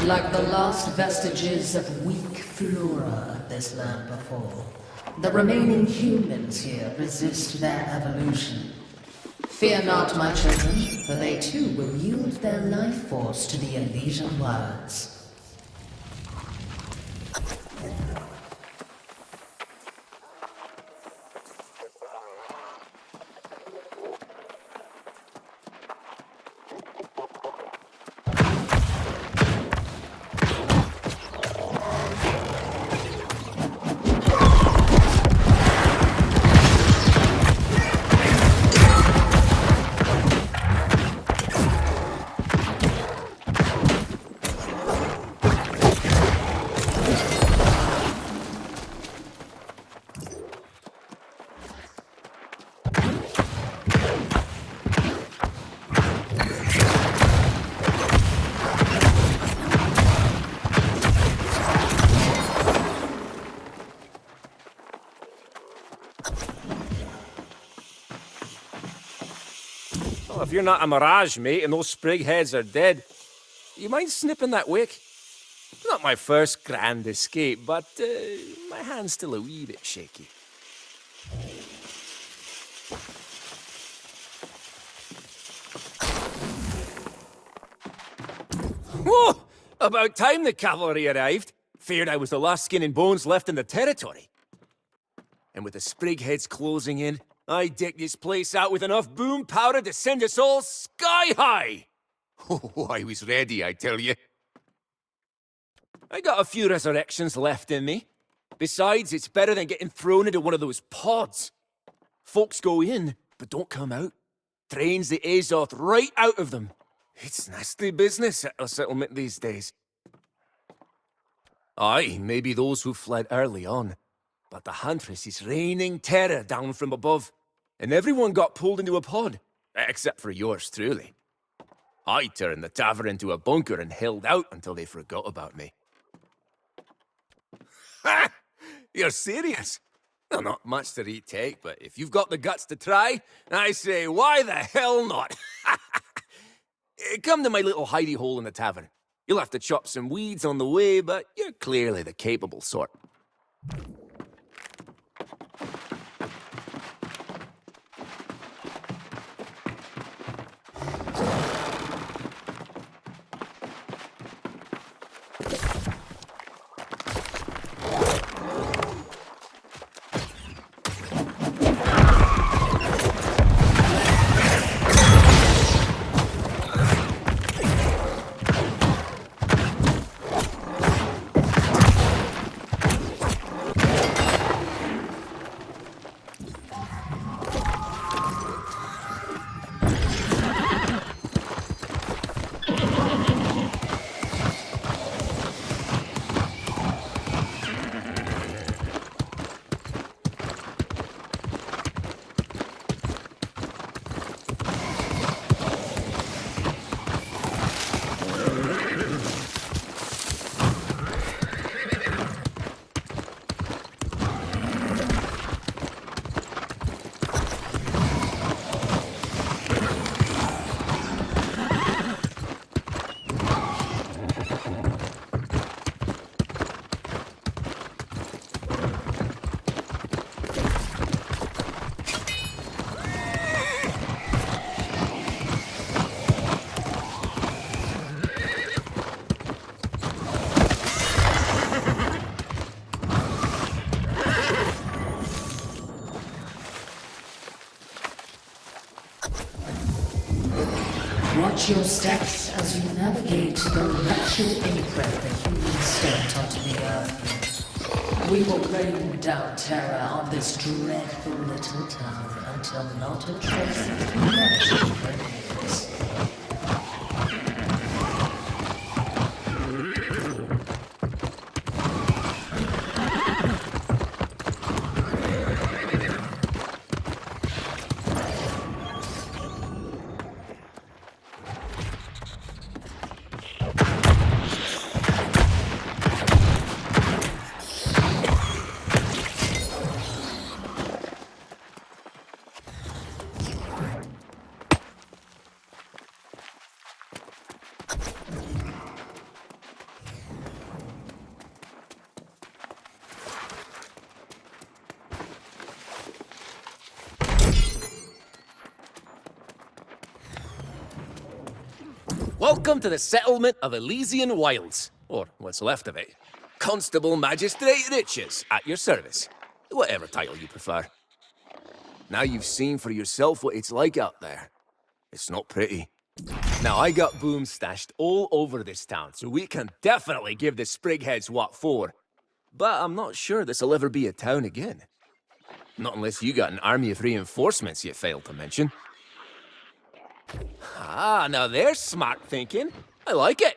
Like the last vestiges of weak flora of this land before, the remaining humans here resist their evolution. Fear not, my children, for they too will yield their life force to the Elysian words. Well, if you're not a mirage, mate, and those sprig heads are dead, you mind snipping that wick? Not my first grand escape, but my hand's still a wee bit shaky. Whoa! About time the cavalry arrived. Feared I was the last skin and bones left in the territory. And with the sprig heads closing in, I decked this place out with enough boom powder to send us all sky high! Oh, I was ready, I tell you. I got a few resurrections left in me. Besides, it's better than getting thrown into one of those pods. Folks go in, but don't come out. Drains the Azoth right out of them. It's nasty business at a settlement these days. Aye, maybe those who fled early on. But the Huntress is raining terror down from above, and everyone got pulled into a pod, except for yours truly. I turned the tavern into a bunker and held out until they forgot about me. Ha! You're serious? Well, not much to retake, but if you've got the guts to try, I say, why the hell not? Come to my little hidey hole in the tavern. You'll have to chop some weeds on the way, but you're clearly the capable sort. Watch your steps as you navigate the wretched imprint the humans stamped onto the earth. We will rain down terror on this dreadful little town until not a trace of humanity remains. Welcome to the settlement of Elysian Wilds, or what's left of it. Constable Magistrate Riches, at your service. Whatever title you prefer. Now you've seen for yourself what it's like out there. It's not pretty. Now, I got booms stashed all over this town, so we can definitely give the Sprigheads what for. But I'm not sure this'll ever be a town again. Not unless you got an army of reinforcements you failed to mention. Ah, now there's smart thinking. I like it.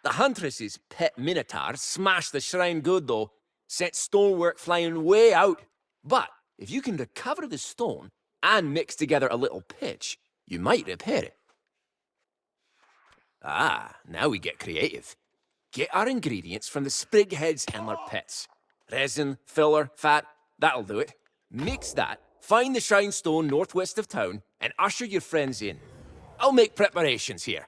The Huntress's pet Minotaur smashed the shrine good, though. Sent stonework flying way out. But if you can recover the stone and mix together a little pitch, you might repair it. Ah, now we get creative. Get our ingredients from the Sprigheads and their pits. Resin, filler, fat, that'll do it. Mix that, find the shrine stone northwest of town, and usher your friends in. I'll make preparations here.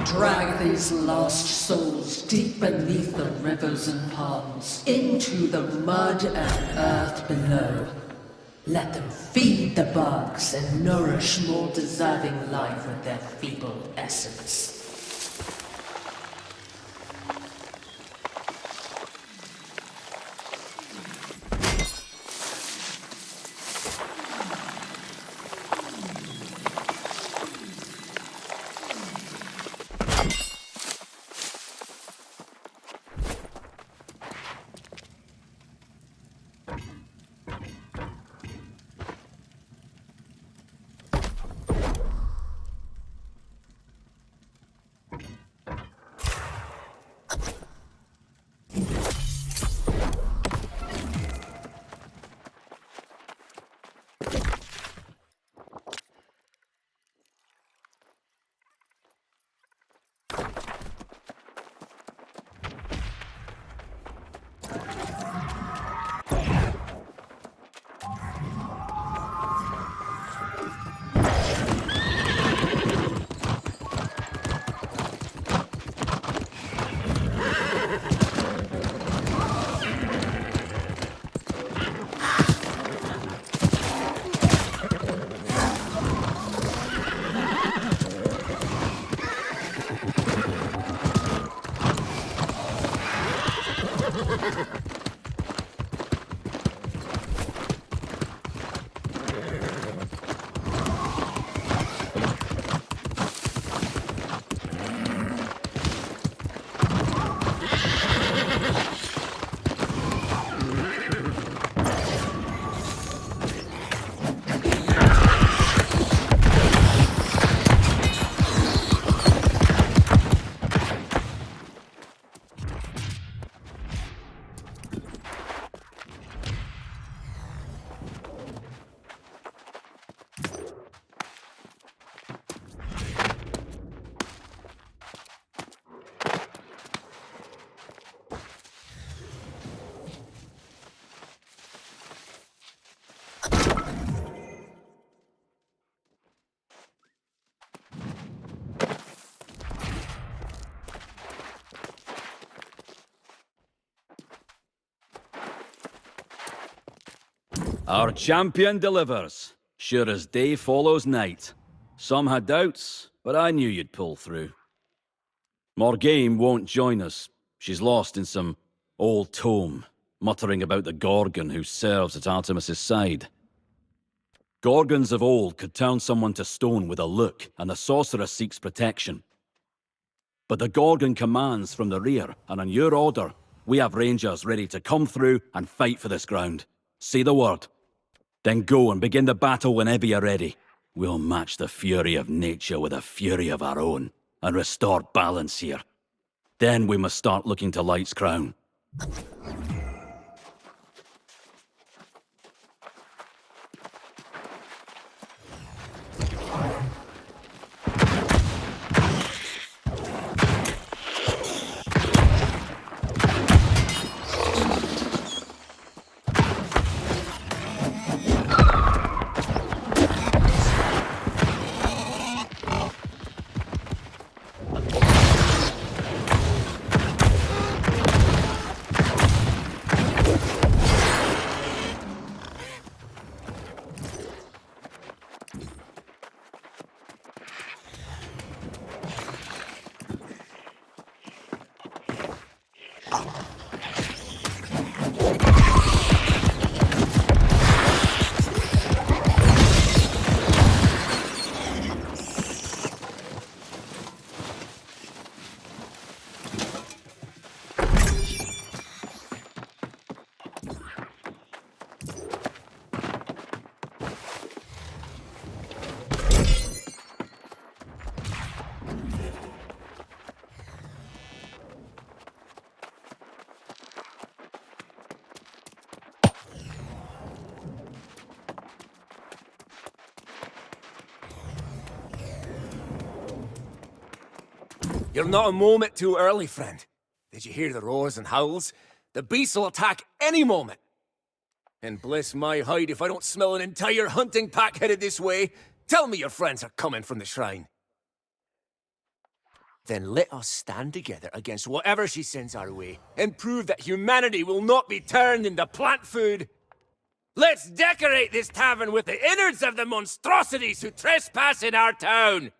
Drag these lost souls deep beneath the rivers and ponds, into the mud and earth below. Let them feed the bugs and nourish more deserving life with their feeble essence. Our champion delivers, sure as day follows night. Some had doubts, but I knew you'd pull through. Morgane won't join us. She's lost in some old tome, muttering about the Gorgon who serves at Artemis's side. Gorgons of old could turn someone to stone with a look, and the sorceress seeks protection. But the Gorgon commands from the rear, and on your order, we have rangers ready to come through and fight for this ground. Say the word. Then go and begin the battle whenever you're ready. We'll match the fury of nature with a fury of our own, and restore balance here. Then we must start looking to Light's Crown. You're not a moment too early, friend. Did you hear the roars and howls? The beasts will attack any moment. And bless my hide if I don't smell an entire hunting pack headed this way. Tell me your friends are coming from the shrine. Then let us stand together against whatever she sends our way, and prove that humanity will not be turned into plant food. Let's decorate this tavern with the innards of the monstrosities who trespass in our town!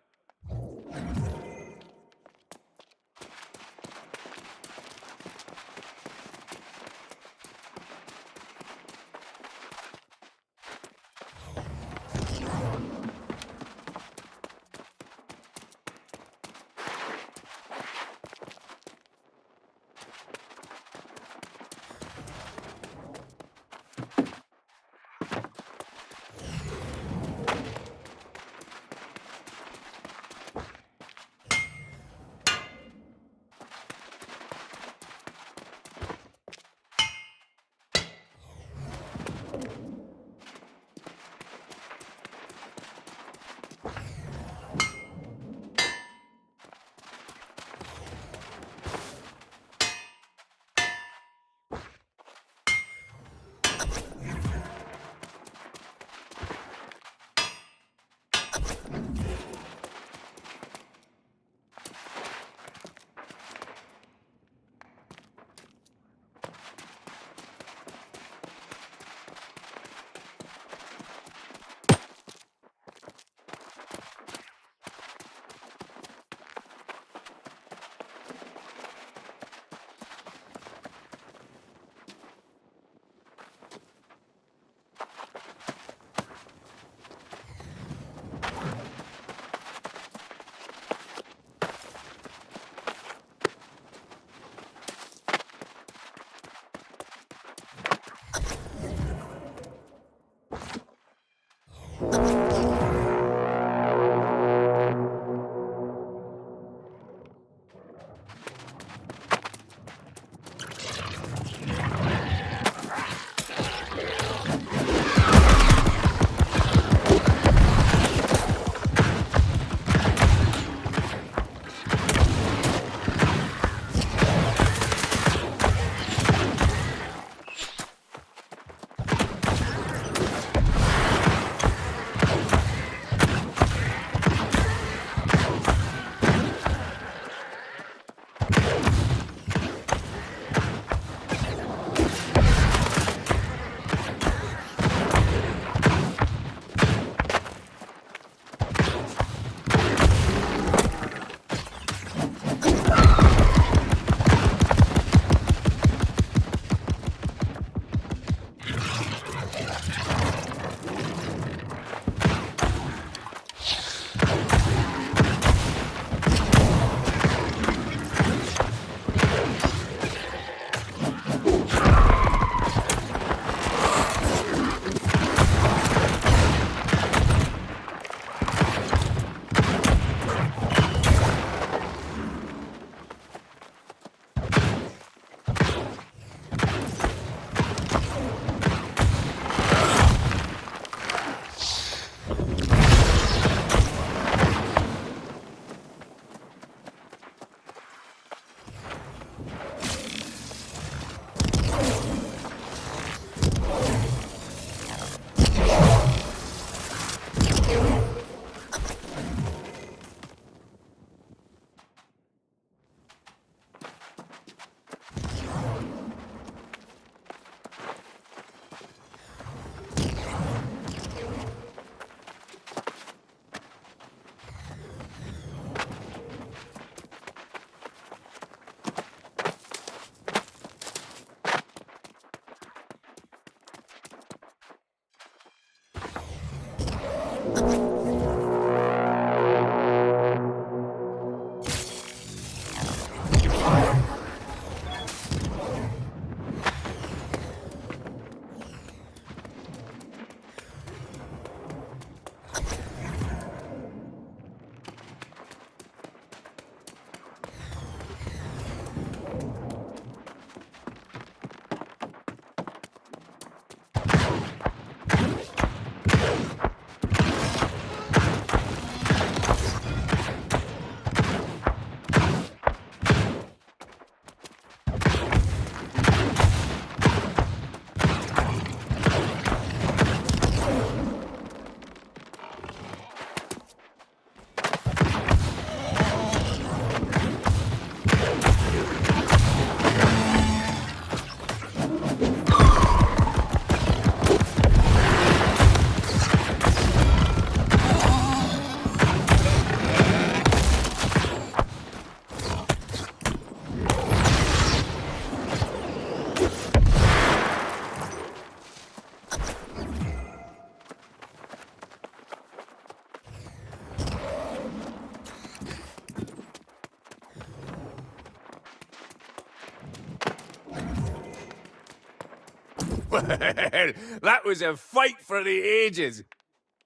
Well, that was a fight for the ages.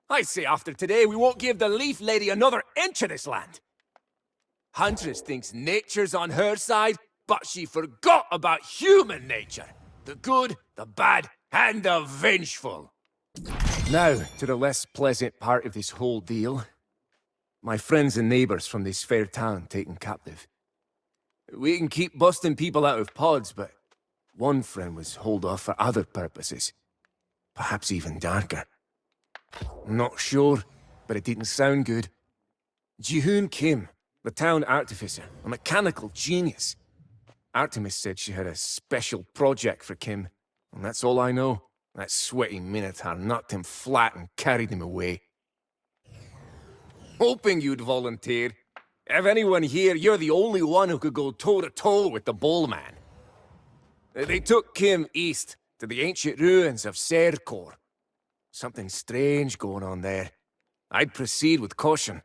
I say after today, we won't give the Leaf Lady another inch of this land. Huntress thinks nature's on her side, but she forgot about human nature. The good, the bad, and the vengeful. Now, to the less pleasant part of this whole deal. My friends and neighbors from this fair town taken captive. We can keep busting people out of pods, but one friend was holed off for other purposes. Perhaps even darker. I'm not sure, but it didn't sound good. Jihoon Kim, the town artificer, a mechanical genius. Artemis said she had a special project for Kim, and that's all I know. That sweaty minotaur knocked him flat and carried him away. Hoping you'd volunteer. Of anyone here, you're the only one who could go toe-to-toe with the Bull Man. They took Kim east, to the ancient ruins of Serkor. Something strange going on there. I'd proceed with caution.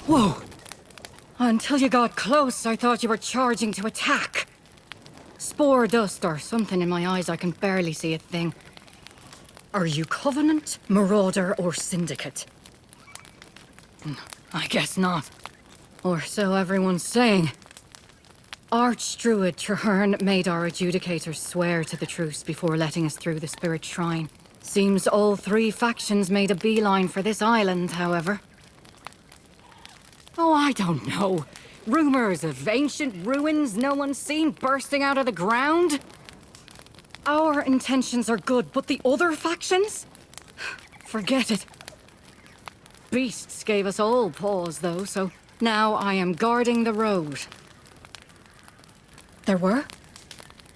Whoa! Until you got close, I thought you were charging to attack. Spore dust or something in my eyes, I can barely see a thing. Are you Covenant, Marauder, or Syndicate? I guess not. Or so everyone's saying. Archdruid Traherne made our adjudicators swear to the truce before letting us through the Spirit Shrine. Seems all three factions made a beeline for this island, however. Oh, I don't know. Rumors of ancient ruins no one's seen bursting out of the ground? Our intentions are good, but the other factions? Forget it. Beasts gave us all pause, though, so now I am guarding the road. There were?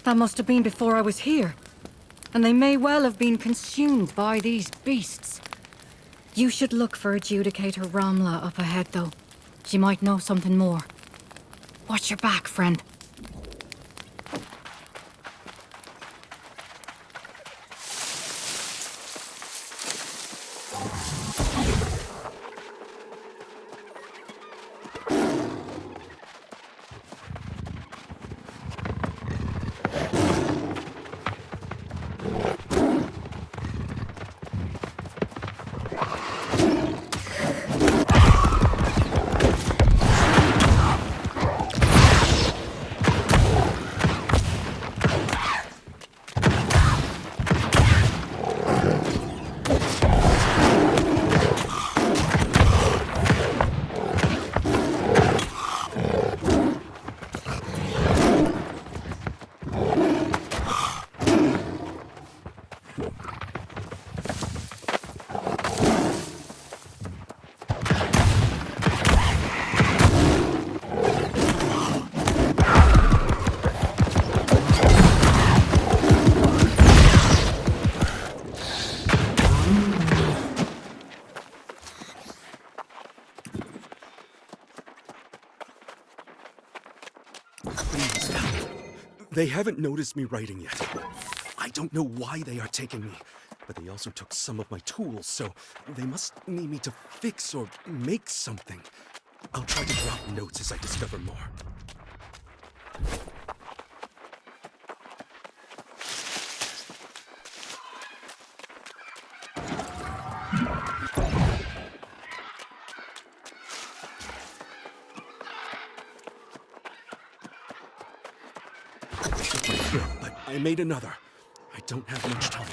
That must have been before I was here. And they may well have been consumed by these beasts. You should look for Adjudicator Ramla up ahead, though. She might know something more. Watch your back, friend. Please help. They haven't noticed me writing yet. I don't know why they are taking me, but they also took some of my tools, so they must need me to fix or make something. I'll try to drop notes as I discover more. But I made another. I don't have much time.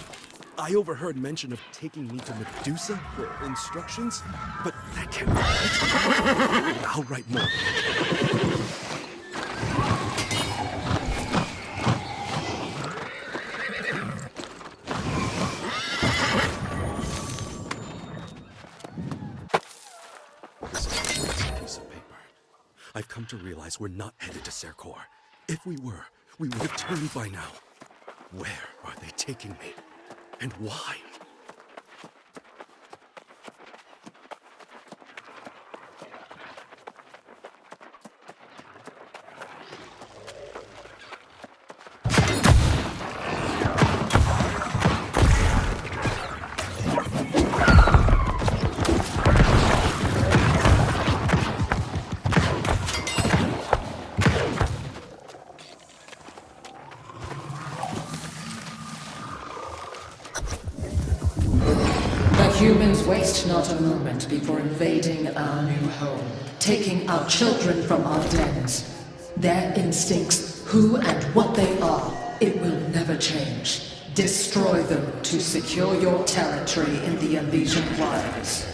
I overheard mention of taking me to Medusa for instructions, but that can't be right. I'll write more. Piece of paper. I've come to realize we're not headed to Serkor. If we were, we would have turned by now. Where are they taking me? And why? Humans waste not a moment before invading our new home, taking our children from our dens. Their instincts, who and what they are, it will never change. Destroy them to secure your territory in the Elysian wilds.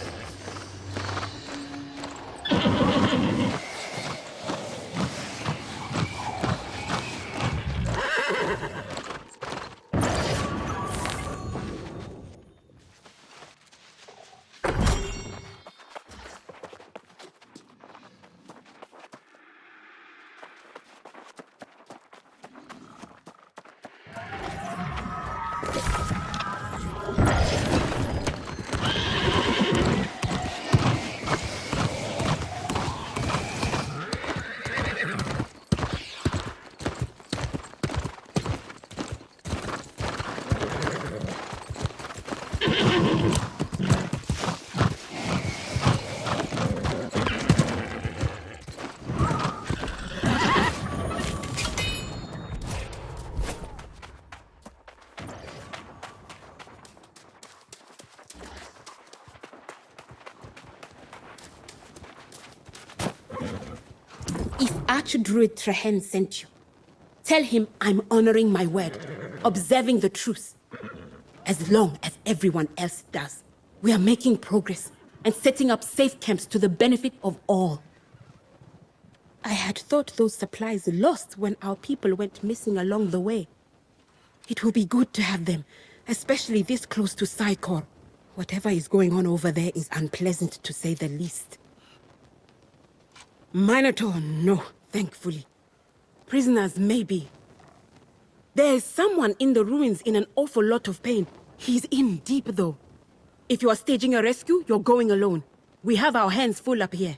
If Archdruid Trehen sent you, tell him I'm honoring my word, observing the truce. As long as everyone else does, we are making progress and setting up safe camps to the benefit of all. I had thought those supplies lost when our people went missing along the way. It will be good to have them, especially this close to Psychor. Whatever is going on over there is unpleasant to say the least. Minotaur, no, thankfully. Prisoners, maybe. There is someone in the ruins in an awful lot of pain. He's in deep, though. If you are staging a rescue, you're going alone. We have our hands full up here.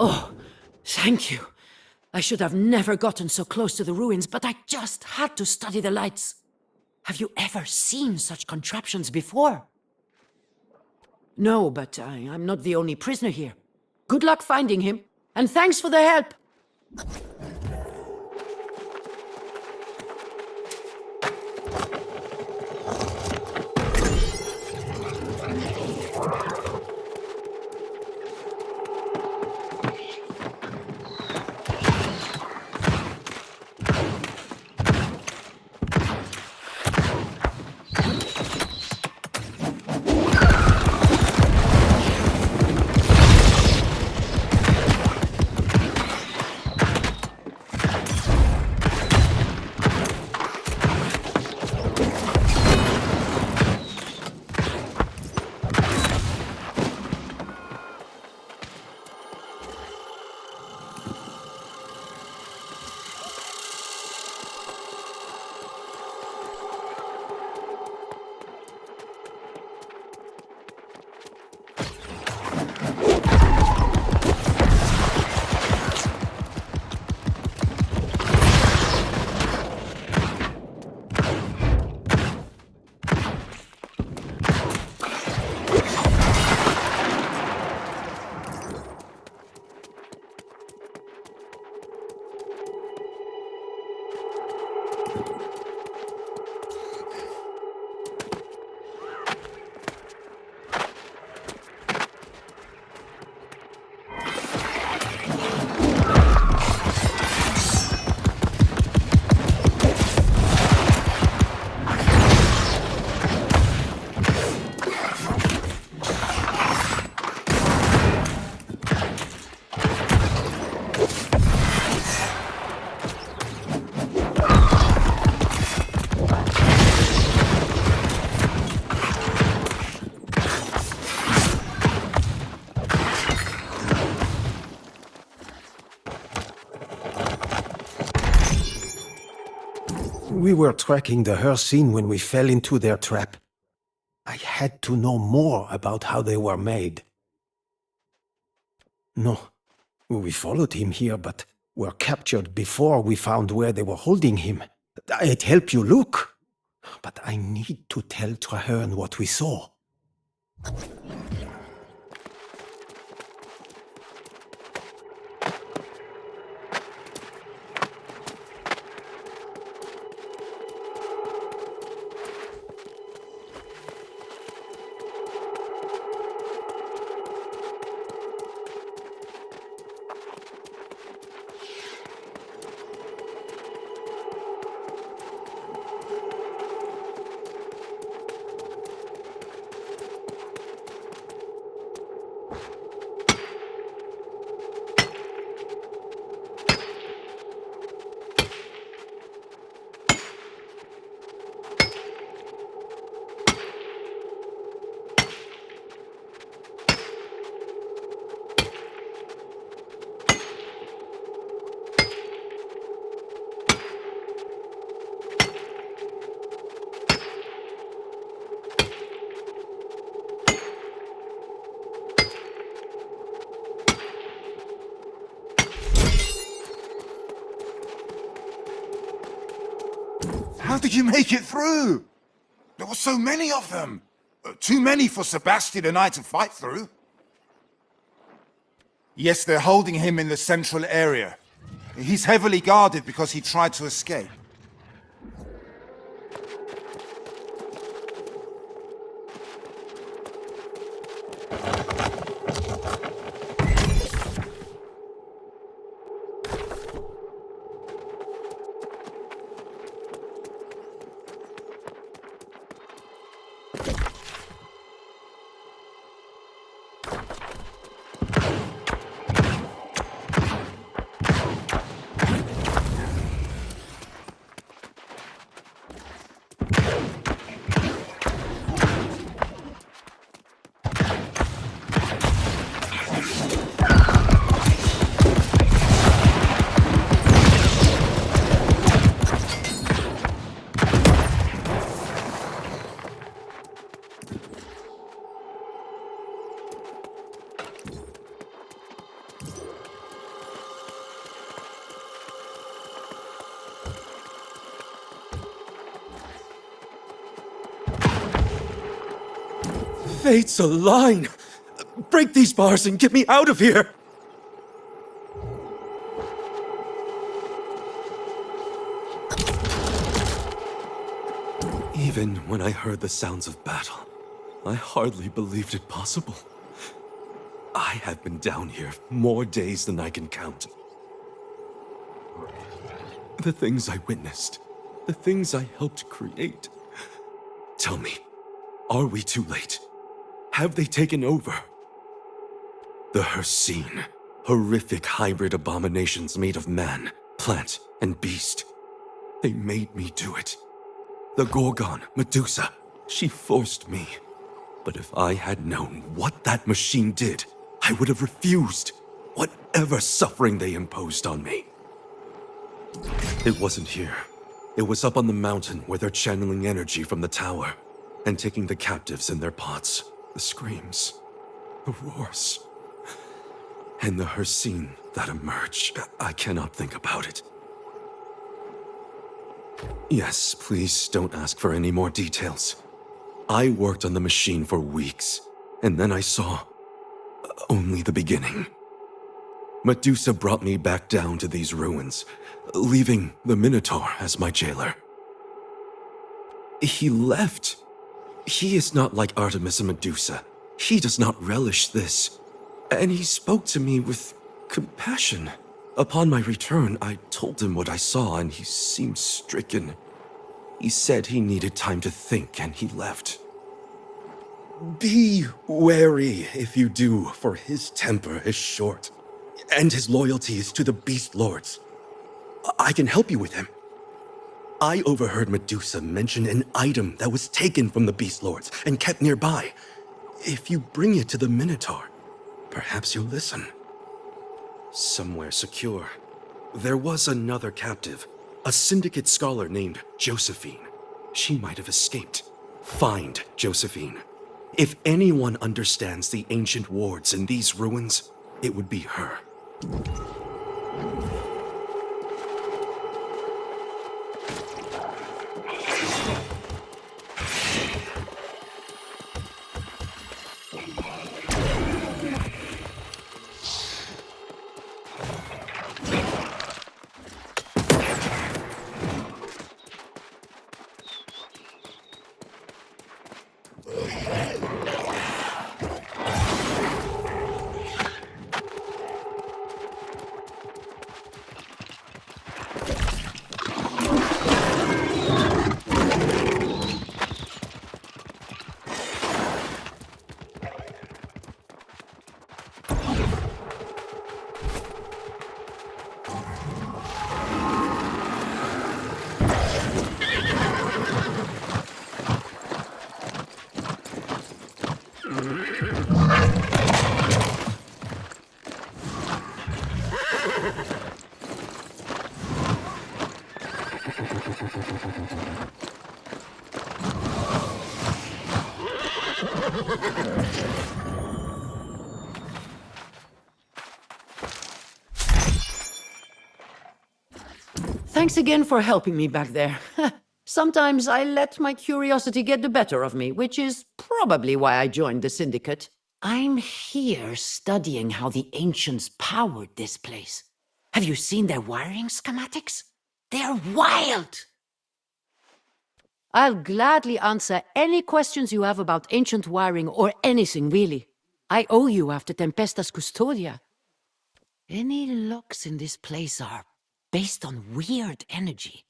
Oh, thank you. I should have never gotten so close to the ruins, but I just had to study the lights. Have you ever seen such contraptions before? No, but I'm not the only prisoner here. Good luck finding him, and thanks for the help. We were tracking the Hircine when we fell into their trap. I had to know more about how they were made. No, we followed him here, but were captured before we found where they were holding him. I'd help you look, but I need to tell Traherne what we saw. How did you make it through? There were so many of them. Too many for Sebastian and I to fight through. Yes, they're holding him in the central area. He's heavily guarded because he tried to escape. Fates align! Break these bars and get me out of here! Even when I heard the sounds of battle, I hardly believed it possible. I have been down here more days than I can count. The things I witnessed, the things I helped create. Tell me, are we too late? Have they taken over? The Hircine, horrific hybrid abominations made of man, plant, and beast. They made me do it. The Gorgon, Medusa, she forced me. But if I had known what that machine did, I would have refused whatever suffering they imposed on me. It wasn't here. It was up on the mountain where they're channeling energy from the tower and taking the captives in their pots. The screams, the roars, and the Hircine that emerge. I cannot think about it. Yes, please don't ask for any more details. I worked on the machine for weeks, and then I saw only the beginning. Medusa brought me back down to these ruins, leaving the Minotaur as my jailer. He left. He is not like Artemis and Medusa. He does not relish this. And he spoke to me with compassion. Upon my return, I told him what I saw, and he seemed stricken. He said he needed time to think, and he left. Be wary if you do, for his temper is short, and his loyalty is to the Beast Lords. I can help you with him. I overheard Medusa mention an item that was taken from the Beast Lords and kept nearby. If you bring it to the Minotaur, perhaps you'll listen. Somewhere secure. There was another captive, a syndicate scholar named Josephine. She might have escaped. Find Josephine. If anyone understands the ancient wards in these ruins, it would be her. Thanks again for helping me back there. Sometimes I let my curiosity get the better of me, which is probably why I joined the Syndicate. I'm here studying how the ancients powered this place. Have you seen their wiring schematics? They're wild! I'll gladly answer any questions you have about ancient wiring or anything, really. I owe you after Tempestas Custodia. Any locks in this place are based on weird energy.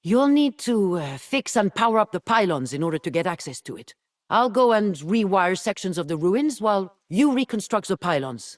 You'll need to fix and power up the pylons in order to get access to it. I'll go and rewire sections of the ruins while you reconstruct the pylons.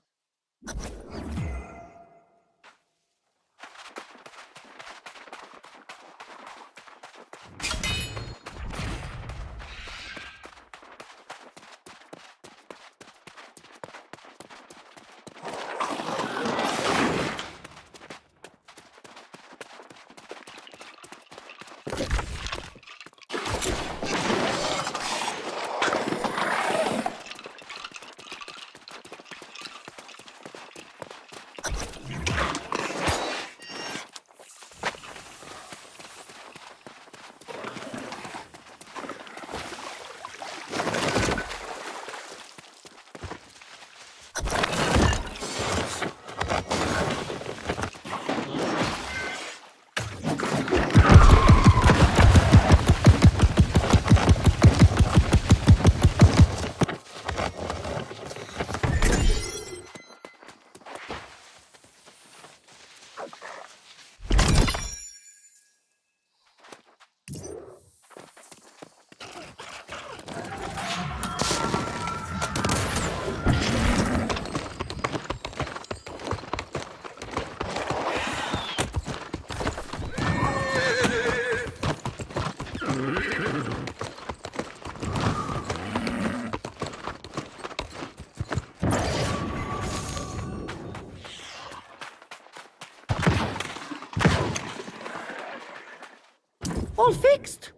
All fixed.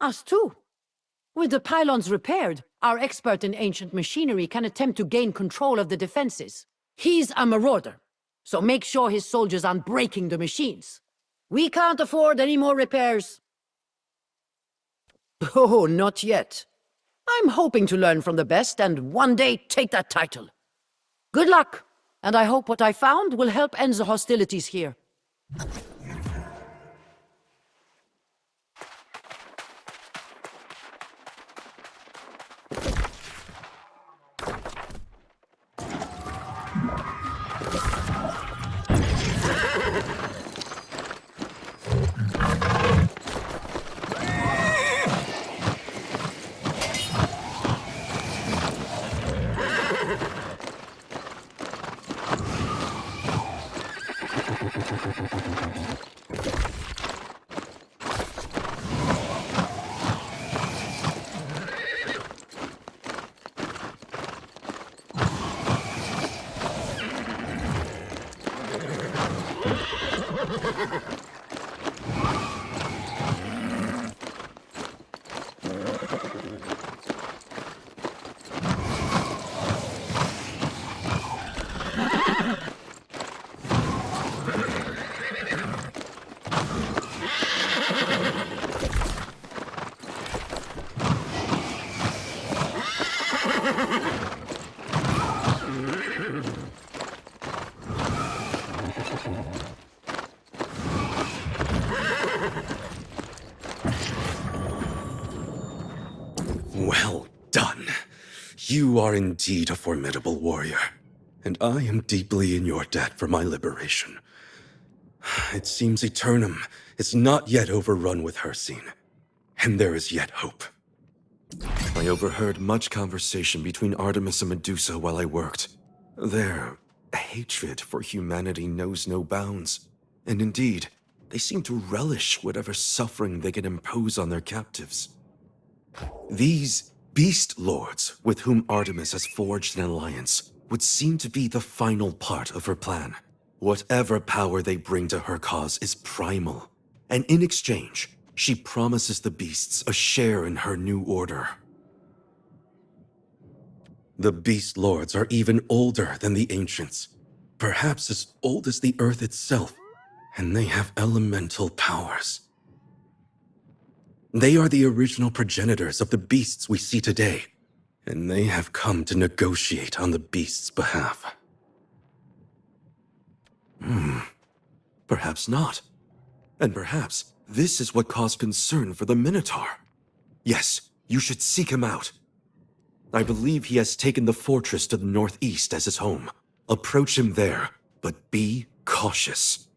Us too. With the pylons repaired, our expert in ancient machinery can attempt to gain control of the defenses. He's a marauder, so make sure his soldiers aren't breaking the machines. We can't afford any more repairs. Oh, not yet. I'm hoping to learn from the best and one day take that title. Good luck, and I hope what I found will help end the hostilities here. Well done. You are indeed a formidable warrior, and I am deeply in your debt for my liberation. It seems Aeternum is not yet overrun with Hircine, and there is yet hope. I overheard much conversation between Artemis and Medusa while I worked. Their hatred for humanity knows no bounds, and indeed, they seem to relish whatever suffering they can impose on their captives. These beast lords with whom Artemis has forged an alliance would seem to be the final part of her plan. Whatever power they bring to her cause is primal, and in exchange, she promises the beasts a share in her new order. The beast lords are even older than the ancients, perhaps as old as the earth itself, and they have elemental powers. They are the original progenitors of the beasts we see today, and they have come to negotiate on the beasts' behalf. Perhaps not. And perhaps this is what caused concern for the Minotaur. Yes, you should seek him out. I believe he has taken the fortress to the northeast as his home. Approach him there, but be cautious.